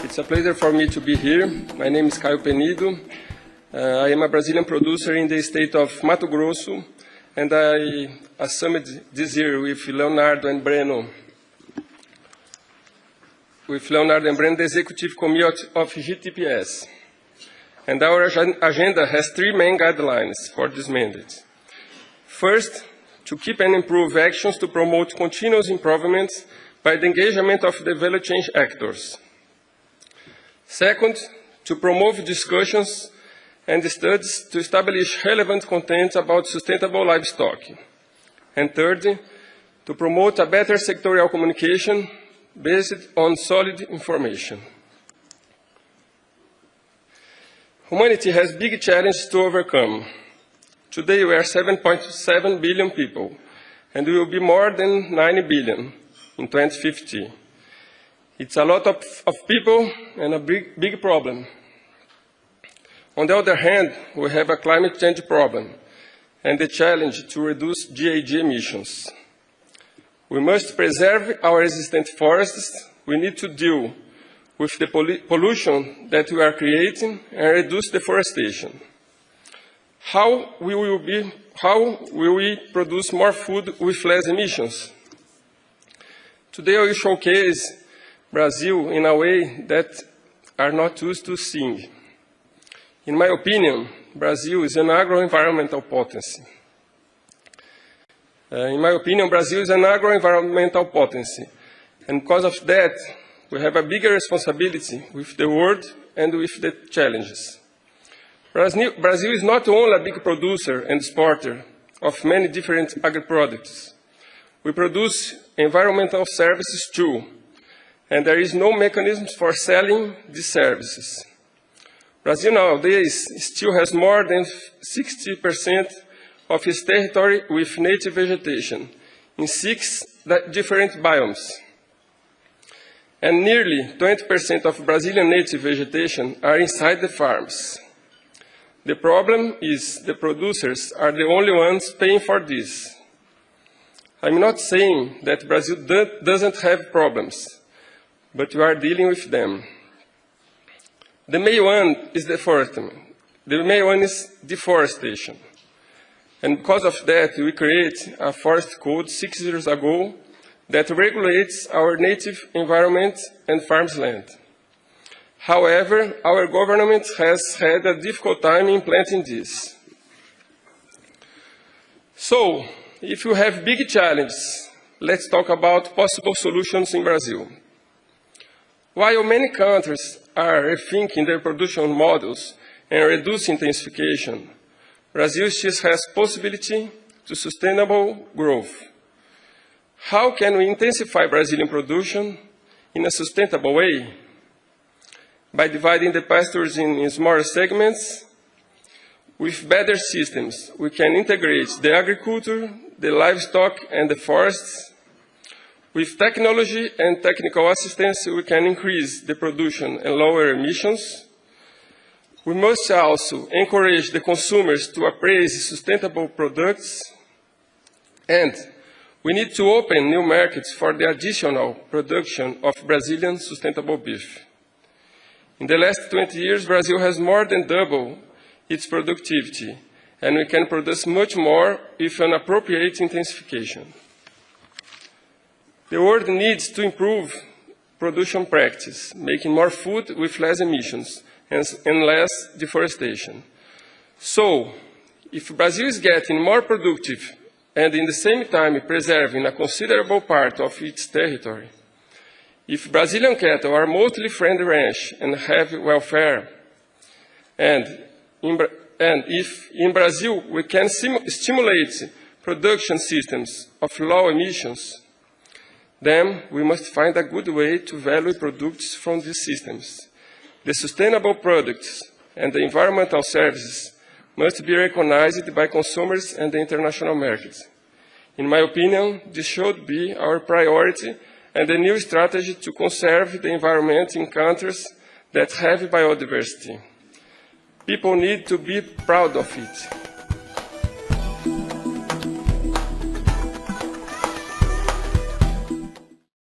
It's a pleasure for me to be here. My name is Caio Penido. I am a Brazilian producer in the state of Mato Grosso, and I assumed this year with Leonardo and Breno, the Executive Committee of GTPS. And our agenda has three main guidelines for this mandate. First, to keep and improve actions to promote continuous improvements by the engagement of the value chain actors. Second, to promote discussions and studies to establish relevant content about sustainable livestock. And third, to promote a better sectorial communication based on solid information. Humanity has big challenges to overcome. Today we are 7.7 billion people, and we will be more than 90 billion in 2050. It's a lot of people and a big problem. On the other hand, we have a climate change problem and the challenge to reduce GHG emissions. We must preserve our existing forests. We need to deal with the pollution that we are creating and reduce deforestation. How will we produce more food with less emissions? Today I will showcase Brazil in a way that are not used to seeing. In my opinion, Brazil is an agro-environmental potency. And because of that, we have a bigger responsibility with the world and with the challenges. Brazil is not only a big producer and exporter of many different agri-products. We produce environmental services too, and there is no mechanism for selling these services. Brazil nowadays still has more than 60% of its territory with native vegetation in 6 different biomes. And nearly 20% of Brazilian native vegetation are inside the farms. The problem is the producers are the only ones paying for this. I'm not saying that Brazil doesn't have problems, but we are dealing with them. The main one is deforestation. And because of that, we created a forest code 6 years ago that regulates our native environment and farms land. However, our government has had a difficult time implementing this. So, if you have big challenges, let's talk about possible solutions in Brazil. While many countries are rethinking their production models and reducing intensification, Brazil still has possibility to sustainable growth. How can we intensify Brazilian production in a sustainable way? By dividing the pastures in smaller segments. With better systems, we can integrate the agriculture, the livestock, and the forests. With technology and technical assistance, we can increase the production and lower emissions. We must also encourage the consumers to appraise sustainable products. And we need to open new markets for the additional production of Brazilian sustainable beef. In the last 20 years, Brazil has more than doubled its productivity, and we can produce much more with an appropriate intensification. The world needs to improve production practice, making more food with less emissions and less deforestation. So, if Brazil is getting more productive and in the same time preserving a considerable part of its territory, if Brazilian cattle are mostly friendly ranch and have welfare, and if in Brazil we can stimulate production systems of low emissions, then we must find a good way to value products from these systems. The sustainable products and the environmental services must be recognized by consumers and the international markets. In my opinion, this should be our priority and a new strategy to conserve the environment in countries that have biodiversity. People need to be proud of it.